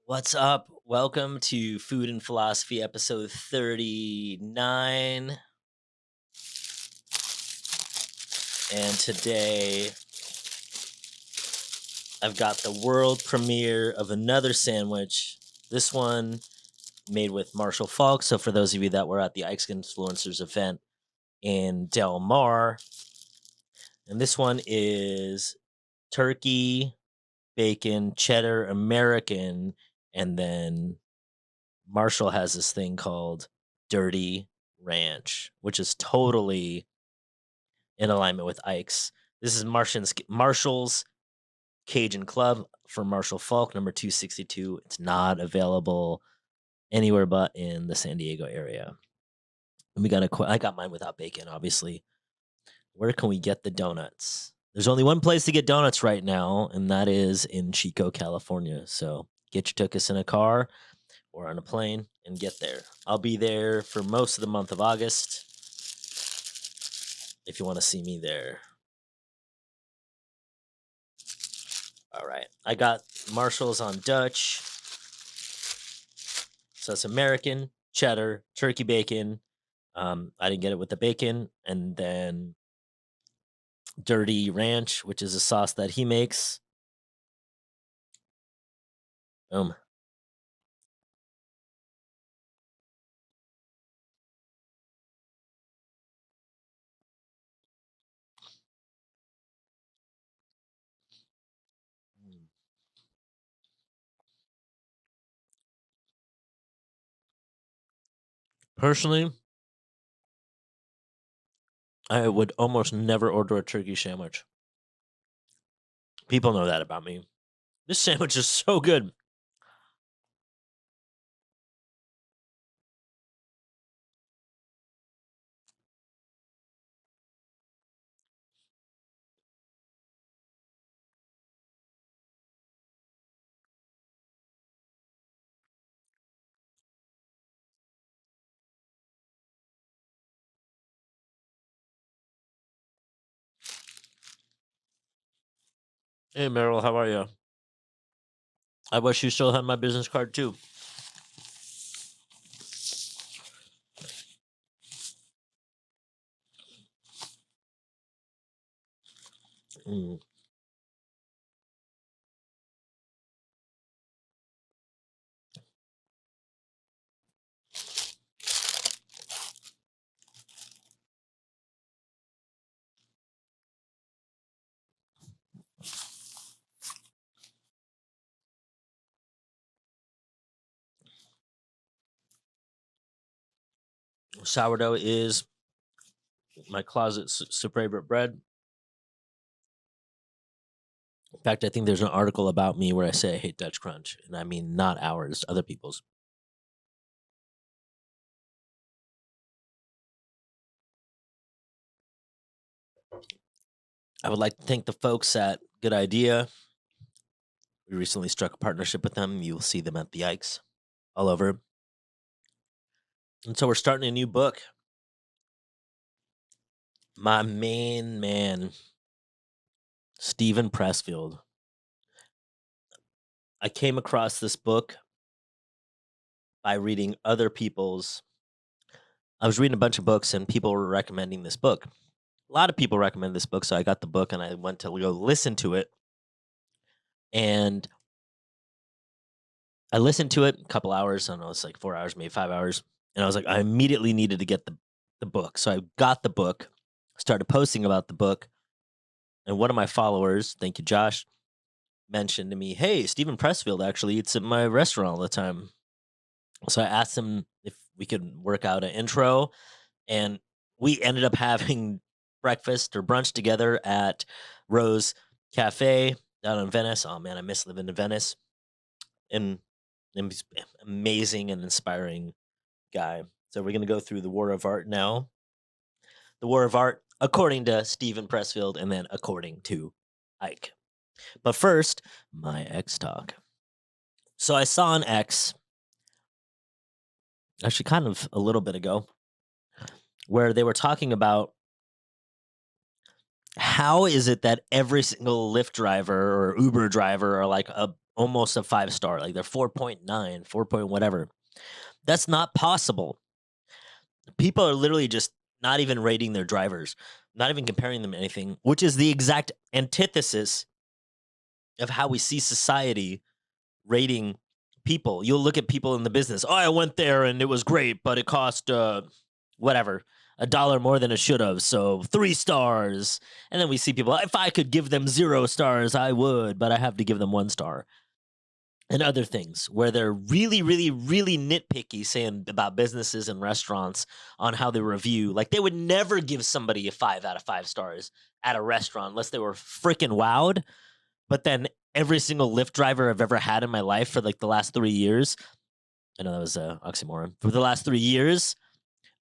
What's up? Welcome to Food and Philosophy episode 39. And today I've got the world premiere of another sandwich. This one made with Marshall Faulk. So for those of you that were at the Ike's Influencers event in Del Mar, and this one is turkey, bacon, cheddar, American, and then Marshall has this thing called Dirty Ranch, which is totally in alignment with Ike's. This is Marshall's Cajun Club for Marshall Falk, number 262. It's not available anywhere but in the San Diego area. And I got mine without bacon, obviously. Where can we get the donuts? There's only one place to get donuts right now, and that is in Chico, California. So get your tuchus in a car or on a plane and get there. I'll be there for most of the month of August if you want to see me there. All right. I got Marshall's on Dutch. So it's American, cheddar, turkey bacon. I didn't get it with the bacon. And then Dirty Ranch, which is a sauce that he makes. Boom. Personally, I would almost never order a turkey sandwich. People know that about me. This sandwich is so good. Hey, Meryl, how are you? I wish you still had my business card, too. Mm. Sourdough is my closet's favorite bread. In fact, I think there's an article about me where I say I hate Dutch Crunch, and I mean not ours, other people's. I would like to thank the folks at Good Idea. We recently struck a partnership with them. You'll see them at the Ike's all over. And so we're starting a new book. My main man, Stephen Pressfield. I came across this book by reading other people's. I was reading a bunch of books and people were recommending this book. A lot of people recommend this book, so I got the book and I went to go listen to it. And I listened to it a couple hours. I don't know, it's like 4 hours, maybe 5 hours. And I was like, I immediately needed to get the book. So I got the book, started posting about the book. And one of my followers, thank you, Josh, mentioned to me, hey, Stephen Pressfield actually eats at my restaurant all the time. So I asked him if we could work out an intro. And we ended up having breakfast or brunch together at Rose Cafe down in Venice. Oh man, I miss living in Venice. And he's amazing and inspiring guy. So we're gonna go through the War of Art now. The War of Art, according to Stephen Pressfield, and then according to Ike. But first, my X talk. So I saw an X, actually kind of a little bit ago, where they were talking about how is it that every single Lyft driver or Uber driver or like almost a 5-star, like they're 4.9, 4 point whatever. That's not possible. People are literally just not even rating their drivers, not even comparing them to anything, which is the exact antithesis of how we see society rating people. You'll look at people in the business. Oh, I went there and it was great, but it cost whatever, $1 more than it should have. So 3 stars. And then we see people, if I could give them 0 stars, I would, but I have to give them 1 star. And other things where they're really, really, really nitpicky saying about businesses and restaurants on how they review. Like they would never give somebody a 5 out of 5 stars at a restaurant unless they were freaking wowed. But then every single Lyft driver I've ever had in my life for like the last 3 years, I know that was an oxymoron, for the last 3 years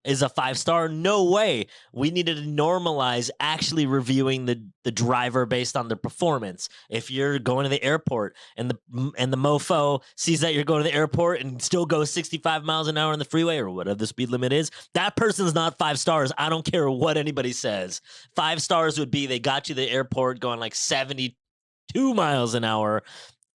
is a 5-star. No way. We needed to normalize actually reviewing the driver based on their performance. If you're going to the airport and the mofo sees that you're going to the airport and still goes 65 miles an hour on the freeway or whatever the speed limit is, that person's not 5 stars. I don't care what anybody says. 5 stars would be they got you to the airport going like 72 miles an hour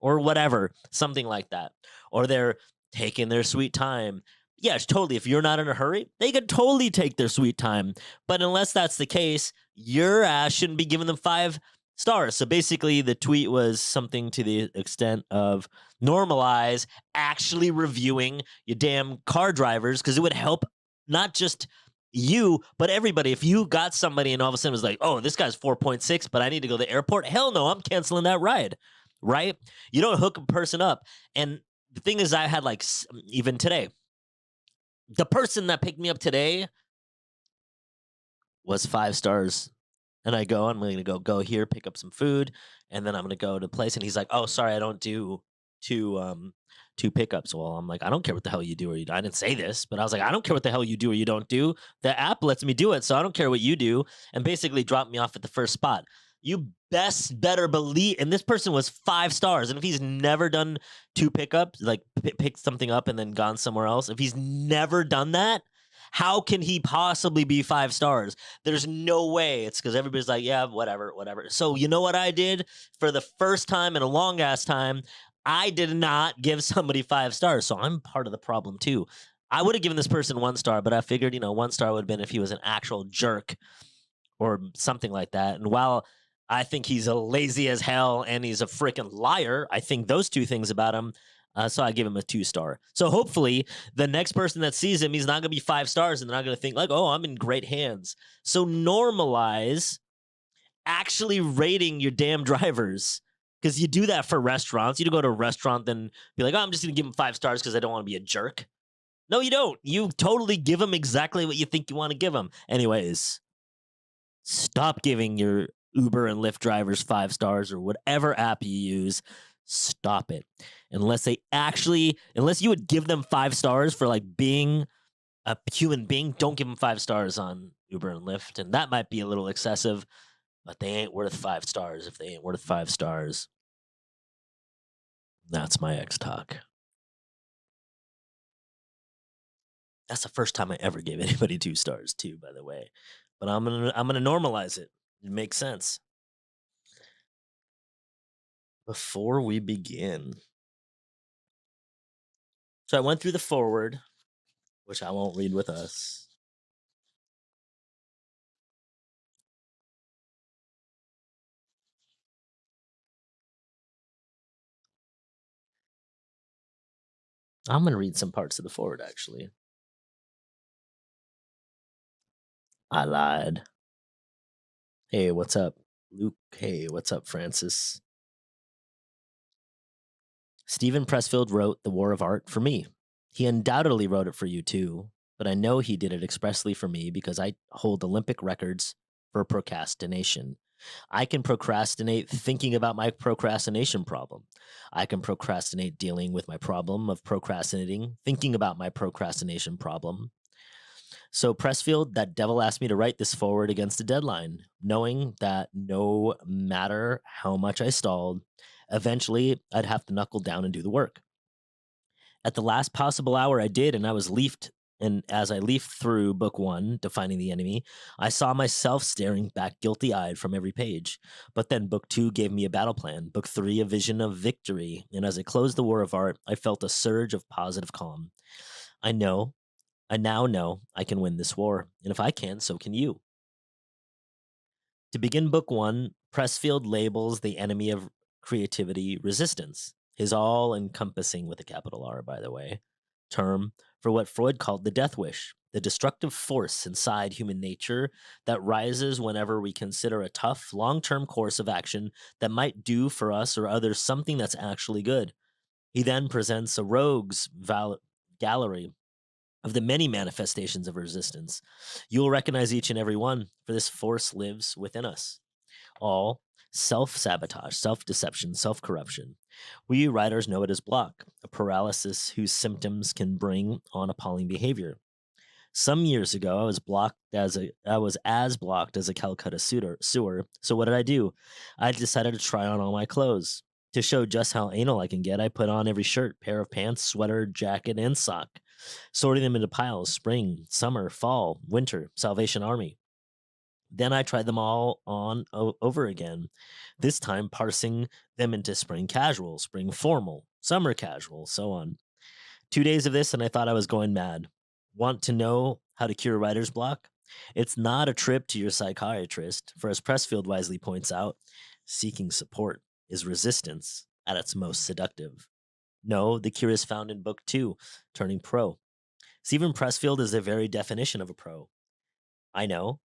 or whatever, something like that. Or they're taking their sweet time. Yes, totally. If you're not in a hurry, they could totally take their sweet time. But unless that's the case, your ass shouldn't be giving them 5 stars. So basically, the tweet was something to the extent of normalize actually reviewing your damn car drivers because it would help not just you, but everybody. If you got somebody and all of a sudden was like, oh, this guy's 4.6, but I need to go to the airport. Hell no, I'm canceling that ride, right? You don't hook a person up. And the thing is, I had like, even today, the person that picked me up today was 5 stars. And I'm going to go here, pick up some food, and then I'm going to go to a place. And he's like, oh, sorry, I don't do two pickups. Well, I'm like, I don't care what the hell you do or you don't. I didn't say this, but I was like, I don't care what the hell you do or you don't do. The app lets me do it, so I don't care what you do. And basically dropped me off at the first spot. You better believe, and this person was 5 stars. And if he's never done 2 pickups, like picked something up and then gone somewhere else, if he's never done that, how can he possibly be 5 stars? There's no way. It's because everybody's like, yeah, whatever. So you know what I did for the first time in a long ass time? I did not give somebody 5 stars. So I'm part of the problem too. I would have given this person 1 star, but I figured, 1 star would have been if he was an actual jerk or something like that. And while I think he's a lazy as hell and he's a freaking liar, I think those 2 things about him. So I give him a 2 star. So hopefully the next person that sees him, he's not going to be 5 stars and they're not going to think like, oh, I'm in great hands. So normalize actually rating your damn drivers, because you do that for restaurants. You don't go to a restaurant then be like, oh, I'm just going to give him 5 stars because I don't want to be a jerk. No, you don't. You totally give them exactly what you think you want to give them. Anyways, stop giving your Uber and Lyft drivers 5 stars or whatever app you use. Stop it. Unless you would give them 5 stars for like being a human being, don't give them 5 stars on Uber and Lyft. And that might be a little excessive, but they ain't worth 5 stars. If they ain't worth 5 stars, that's my ex talk. That's the first time I ever gave anybody 2 stars too, by the way. But I'm gonna normalize it. It makes sense. Before we begin, so I went through the forward, which I won't read with us. I'm gonna read some parts of the forward, actually. I lied. Hey, what's up, Luke? Hey, what's up, Francis? Stephen Pressfield wrote The War of Art for me. He undoubtedly wrote it for you too, but I know he did it expressly for me because I hold Olympic records for procrastination. I can procrastinate thinking about my procrastination problem. I can procrastinate dealing with my problem of procrastinating, thinking about my procrastination problem. So Pressfield, that devil asked me to write this forward against a deadline, knowing that no matter how much I stalled, eventually I'd have to knuckle down and do the work. At the last possible hour I did, and I was leafed And as I leafed through book 1, Defining the Enemy, I saw myself staring back guilty eyed from every page. But then book 2 gave me a battle plan, book 3, a vision of victory. And as I closed the War of Art, I felt a surge of positive calm. I know, I now know I can win this war. And if I can, so can you. To begin book 1, Pressfield labels the enemy of creativity resistance, his all encompassing, with a capital R, by the way, term for what Freud called the death wish, the destructive force inside human nature that rises whenever we consider a tough, long term course of action that might do for us or others something that's actually good. He then presents a gallery of the many manifestations of resistance. You will recognize each and every one, for this force lives within us. All self sabotage, self deception, self corruption. We writers know it as block, a paralysis whose symptoms can bring on appalling behavior. Some years ago, I was as blocked as a Calcutta sewer. So what did I do? I decided to try on all my clothes. To show just how anal I can get, I put on every shirt, pair of pants, sweater, jacket, and sock, sorting them into piles: spring, summer, fall, winter, Salvation Army. Then I tried them all on over again, this time parsing them into spring casual, spring formal, summer casual, so on. 2 days of this, and I thought I was going mad. Want to know how to cure writer's block? It's not a trip to your psychiatrist, for as Pressfield wisely points out, seeking support is resistance at its most seductive. No, the cure is found in book 2, Turning Pro. Stephen Pressfield is the very definition of a pro. I know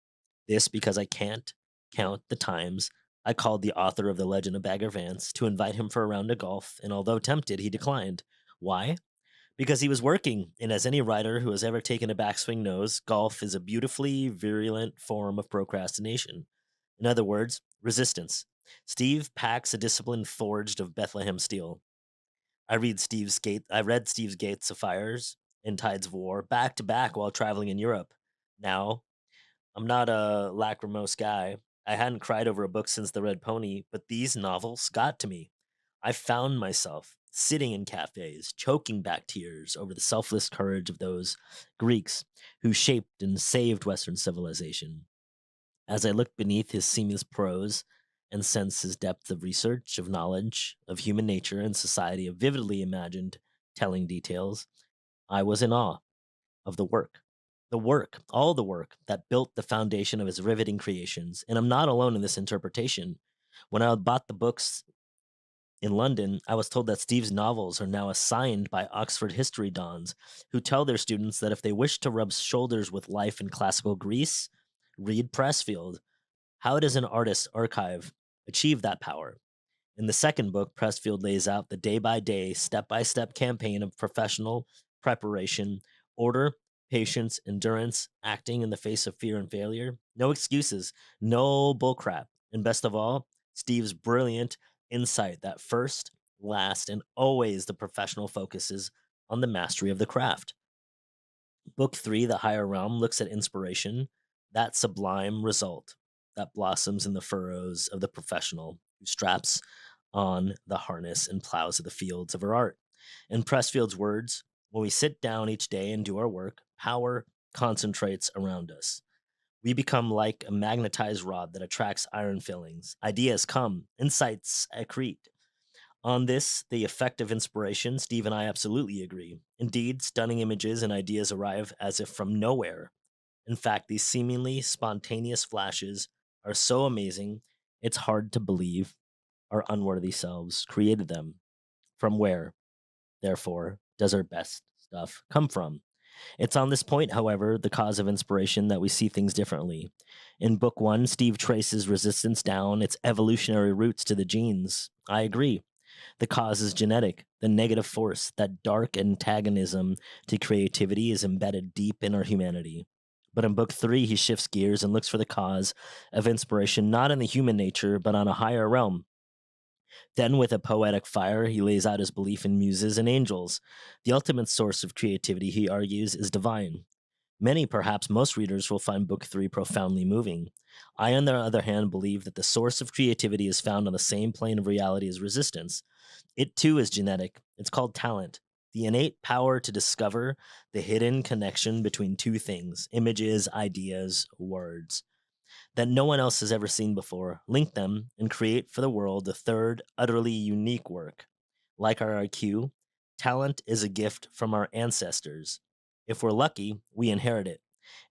this because I can't count the times I called the author of The Legend of Bagger Vance to invite him for a round of golf, and although tempted, he declined. Why? Because he was working, and as any writer who has ever taken a backswing knows, golf is a beautifully virulent form of procrastination. In other words, resistance. Steve packs a discipline forged of Bethlehem steel. I read Steve's Gates of Fires and Tides of War back to back while traveling in Europe. Now, I'm not a lachrymose guy. I hadn't cried over a book since The Red Pony, but these novels got to me. I found myself sitting in cafes, choking back tears over the selfless courage of those Greeks who shaped and saved Western civilization. As I looked beneath his seamless prose and sensed his depth of research, of knowledge, of human nature and society, of vividly imagined telling details, I was in awe of the work. The work, all the work that built the foundation of his riveting creations. And I'm not alone in this interpretation. When I bought the books in London, I was told that Steve's novels are now assigned by Oxford history dons who tell their students that if they wish to rub shoulders with life in classical Greece, read Pressfield. How does an artist's archive achieve that power? In the second book, Pressfield lays out the day by day, step by step campaign of professional preparation, order, patience, endurance, acting in the face of fear and failure. No excuses, no bullcrap. And best of all, Steve's brilliant insight that first, last, and always the professional focuses on the mastery of the craft. Book 3, The Higher Realm, looks at inspiration, that sublime result that blossoms in the furrows of the professional who straps on the harness and plows of the fields of our art. In Pressfield's words, when we sit down each day and do our work, power concentrates around us. We become like a magnetized rod that attracts iron fillings. Ideas come, insights accrete. On this, the effect of inspiration, Steve and I absolutely agree. Indeed, stunning images and ideas arrive as if from nowhere. In fact, these seemingly spontaneous flashes are so amazing, it's hard to believe our unworthy selves created them. From where, therefore, does our best stuff come from? It's on this point, however, the cause of inspiration, that we see things differently. In book 1, Steve traces resistance down its evolutionary roots to the genes. I agree. The cause is genetic. The negative force, that dark antagonism to creativity, is embedded deep in our humanity. But in book 3, he shifts gears and looks for the cause of inspiration not in the human nature, but on a higher realm. Then, with a poetic fire, he lays out his belief in muses and angels. The ultimate source of creativity, he argues, is divine. Many, perhaps most readers, will find Book 3 profoundly moving. I, on the other hand, believe that the source of creativity is found on the same plane of reality as resistance. It too is genetic. It's called talent. the innate power to discover the hidden connection between two things, images, ideas, words, that no one else has ever seen before, link them, and create for the world a third, utterly unique work. Like our IQ, talent is a gift from our ancestors. If we're lucky, we inherit it.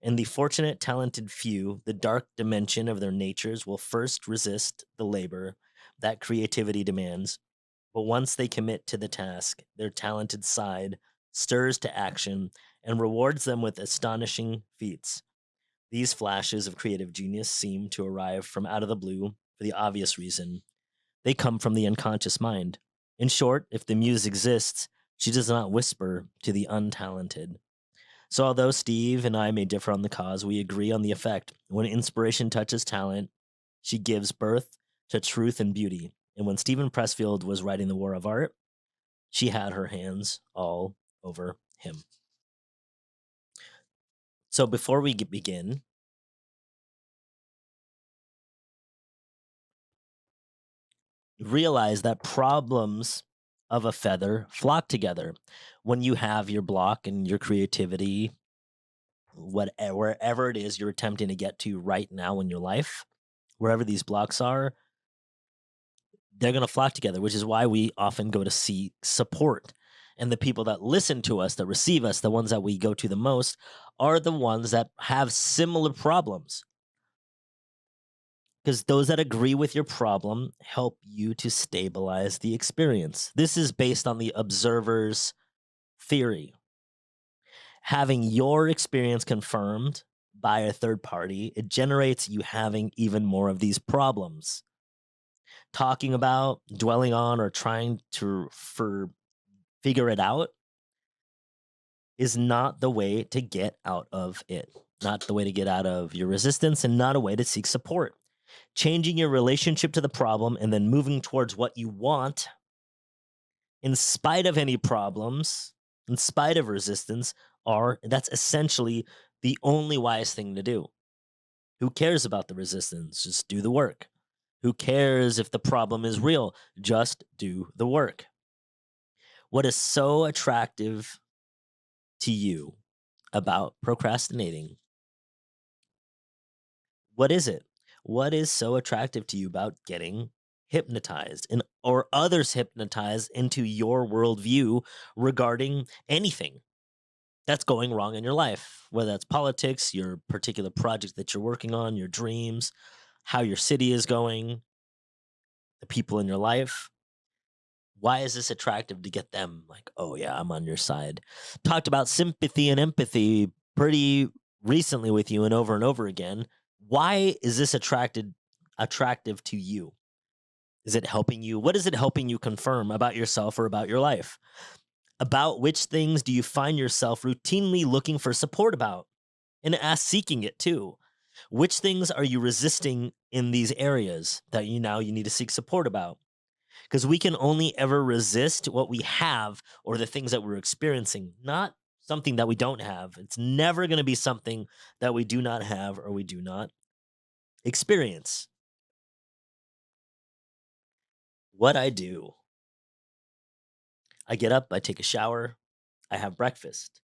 And the fortunate, talented few, the dark dimension of their natures will first resist the labor that creativity demands. But once they commit to the task, their talented side stirs to action and rewards them with astonishing feats. These flashes of creative genius seem to arrive from out of the blue for the obvious reason they come from the unconscious mind. In short, if the muse exists, she does not whisper to the untalented. So, although Steve and I may differ on the cause, we agree on the effect. When inspiration touches talent, she gives birth to truth and beauty. And when Stephen Pressfield was writing The War of Art, she had her hands all over him. So, before we begin, realize that problems of a feather flock together. When you have your block and your creativity, wherever it is you're attempting to get to right now in your life, wherever these blocks are, they're going to flock together, which is why we often go to seek support. And the people that listen to us, that receive us, the ones that we go to the most, are the ones that have similar problems. Because those that agree with your problem help you to stabilize the experience. This is based on the observer's theory. Having your experience confirmed by a third party, it generates you having even more of these problems. Talking about, dwelling on, or trying to figure it out is not the way to get out of it. Not the way to get out of your resistance, and not a way to seek support. Changing your relationship to the problem and then moving towards what you want in spite of any problems, in spite of resistance, that's essentially the only wise thing to do. Who cares about the resistance? Just do the work. Who cares if the problem is real? Just do the work. What is so attractive to you about procrastinating? What is it? What is so attractive to you about getting hypnotized and or others hypnotized into your worldview regarding anything that's going wrong in your life, whether that's politics, your particular project that you're working on, your dreams, how your city is going, the people in your life? Why is this attractive to get them like, oh yeah, I'm on your side? Talked about sympathy and empathy pretty recently with you and over again. Why is this attractive to you? Is it helping you? What is it helping you confirm about yourself or about your life? About which things do you find yourself routinely looking for support about and seeking it too? Which things are you resisting in these areas that you need to seek support about? Because we can only ever resist what we have or the things that we're experiencing, not something that we don't have. It's never going to be something that we do not have or we do not experience. What I do, I get up, I take a shower, I have breakfast,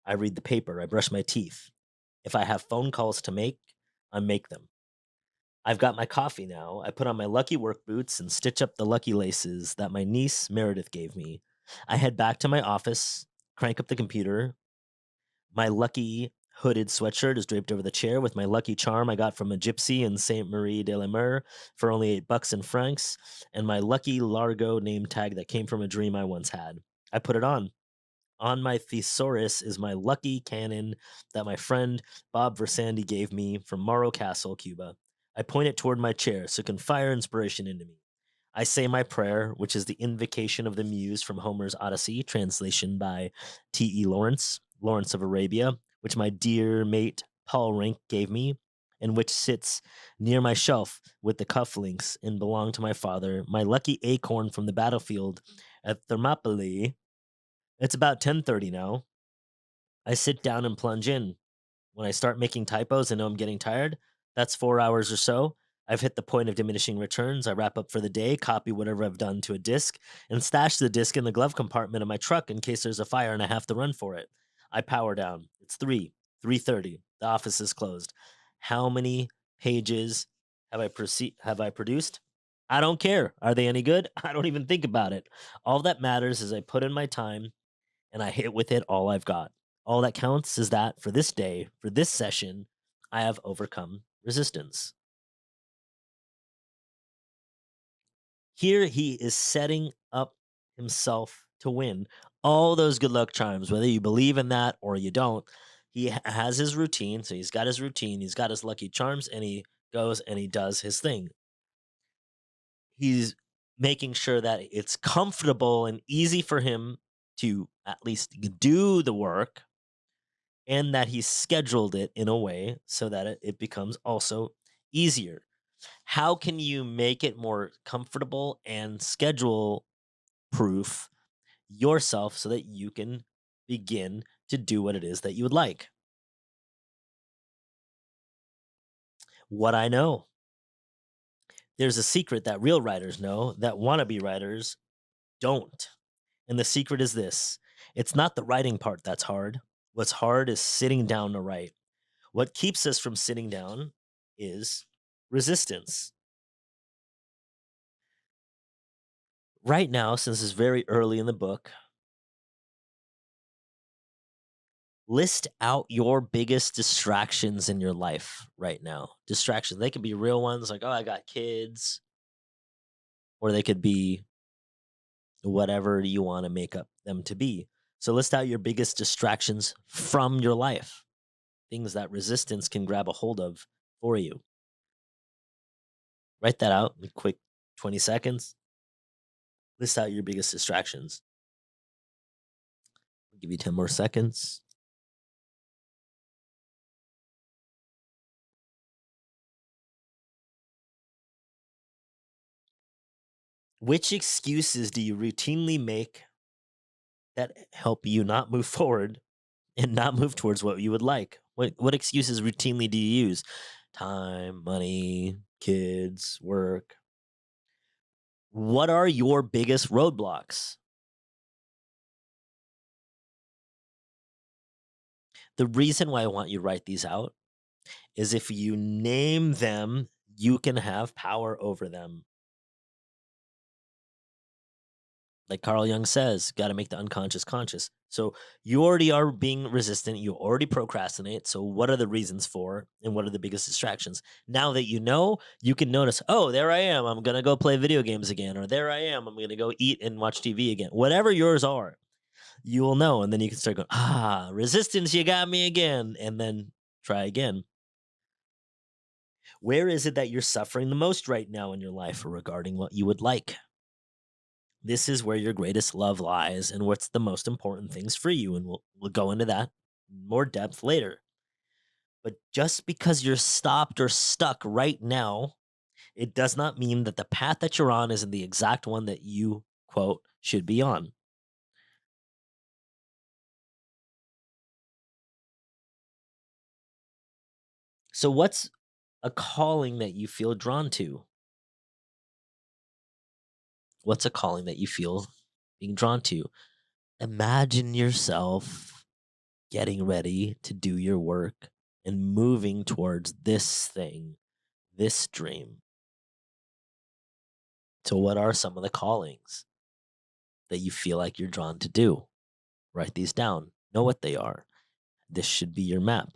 I read the paper, I brush my teeth. If I have phone calls to make, I make them. I've got my coffee now. I put on my lucky work boots and stitch up the lucky laces that my niece Meredith gave me. I head back to my office, crank up the computer. My lucky hooded sweatshirt is draped over the chair with my lucky charm I got from a gypsy in Saint Marie de la Mer for only $8 in francs, and my lucky Largo name tag that came from a dream I once had. I put it on. On my thesaurus is my lucky cannon that my friend Bob Versandi gave me from Morro Castle, Cuba. I point it toward my chair so it can fire inspiration into me. I say my prayer, which is the invocation of the muse from Homer's Odyssey, translation by T.E. Lawrence of Arabia, which my dear mate Paul Rink gave me, and which sits near my shelf with the cufflinks and belonged to my father, my lucky acorn from the battlefield at Thermopylae. It's about 10:30 now. I sit down and plunge in. When I start making typos and know I'm getting tired, that's 4 hours or so. I've hit the point of diminishing returns. I wrap up for the day, copy whatever I've done to a disk, and stash the disk in the glove compartment of my truck in case there's a fire and I have to run for it. I power down. It's 3:30. The office is closed. How many pages have I produced? I don't care. Are they any good? I don't even think about it. All that matters is I put in my time and I hit with it all I've got. All that counts is that for this day, for this session, I have overcome resistance. Here he is setting up himself to win. All those good luck charms, whether you believe in that or you don't, has his routine. So he's got his routine, he's got his lucky charms, and he goes and he does his thing. He's making sure that it's comfortable and easy for him to at least do the work, and that he's scheduled it in a way so that it becomes also easier. How can you make it more comfortable and schedule proof yourself so that you can begin to do what it is that you would like? What I know. There's a secret that real writers know that wannabe writers don't. And the secret is this: it's not the writing part that's hard. What's hard is sitting down to write. What keeps us from sitting down is resistance. Right now, since it's very early in the book, list out your biggest distractions in your life right now. Distractions. They could be real ones like, oh, I got kids, or they could be whatever you want to make up them to be. So list out your biggest distractions from your life, things that resistance can grab a hold of for you. Write that out in a quick 20 seconds. List out your biggest distractions. I'll give you 10 more seconds. Which excuses do you routinely make that help you not move forward and not move towards what you would like? What excuses routinely do you use? Time, money, kids, work. What are your biggest roadblocks? The reason why I want you to write these out is if you name them, you can have power over them. Like Carl Jung says, got to make the unconscious conscious. So you already are being resistant. You already procrastinate. So what are the reasons for, and what are the biggest distractions? Now that you know, you can notice, oh, there I am. I'm going to go play video games again. Or there I am. I'm going to go eat and watch TV again. Whatever yours are, you will know. And then you can start going, resistance, you got me again. And then try again. Where is it that you're suffering the most right now in your life regarding what you would like? This is where your greatest love lies and what's the most important things for you. And we'll go into that in more depth later. But just because you're stopped or stuck right now, it does not mean that the path that you're on isn't the exact one that you, quote, should be on. So, what's a calling that you feel drawn to? What's a calling that you feel being drawn to? Imagine yourself getting ready to do your work and moving towards this thing, this dream. So, what are some of the callings that you feel like you're drawn to do? Write these down. Know what they are. This should be your map.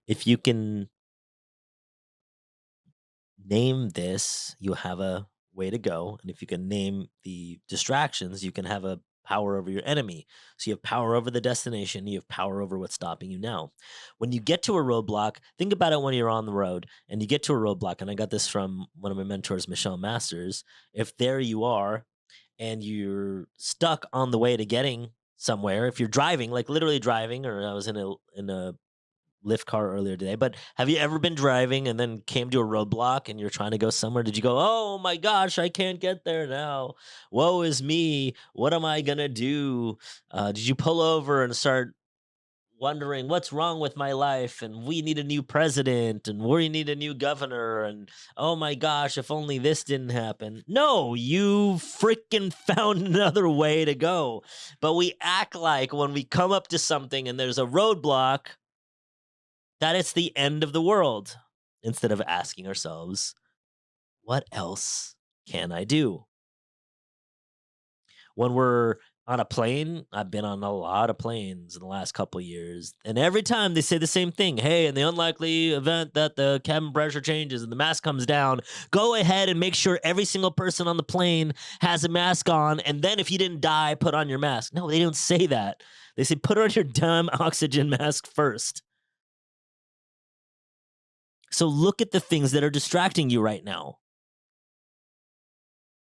If you can name this, you have a way to go. And if you can name the distractions, you can have a power over your enemy. So you have power over the destination, you have power over what's stopping you now. When you get to a roadblock, think about it when you're on the road and you get to a roadblock. And I got this from one of my mentors, Michelle Masters. If there you are and you're stuck on the way to getting somewhere, if you're driving, like literally driving, or I was in a Lyft car earlier today, but have you ever been driving and then came to a roadblock and you're trying to go somewhere? Did you go, oh my gosh, I can't get there now. Woe is me. What am I going to do? Did you pull over and start wondering what's wrong with my life, and we need a new president, and we need a new governor, and oh my gosh, if only this didn't happen. No, you freaking found another way to go. But we act like when we come up to something and there's a roadblock, that it's the end of the world, instead of asking ourselves, what else can I do? When we're on a plane, I've been on a lot of planes in the last couple years, and every time they say the same thing. Hey, in the unlikely event that the cabin pressure changes and the mask comes down, go ahead and make sure every single person on the plane has a mask on, and then if you didn't die, put on your mask. No, they don't say that. They say put on your dumb oxygen mask first. So look at the things that are distracting you right now.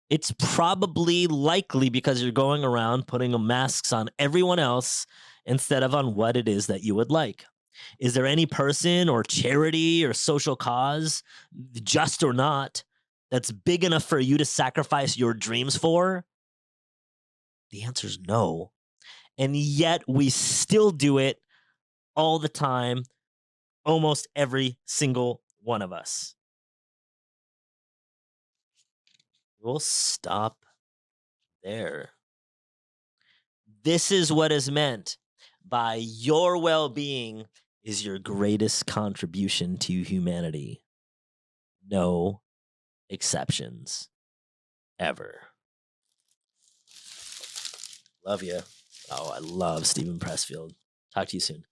It's probably likely because you're going around putting masks on everyone else instead of on what it is that you would like. Is there any person or charity or social cause, just or not, that's big enough for you to sacrifice your dreams for? The answer is no. And yet we still do it all the time, almost every single one of us. We'll stop there. This is what is meant by your well being is your greatest contribution to humanity. No exceptions ever. Love you. Oh, I love Stephen Pressfield. Talk to you soon.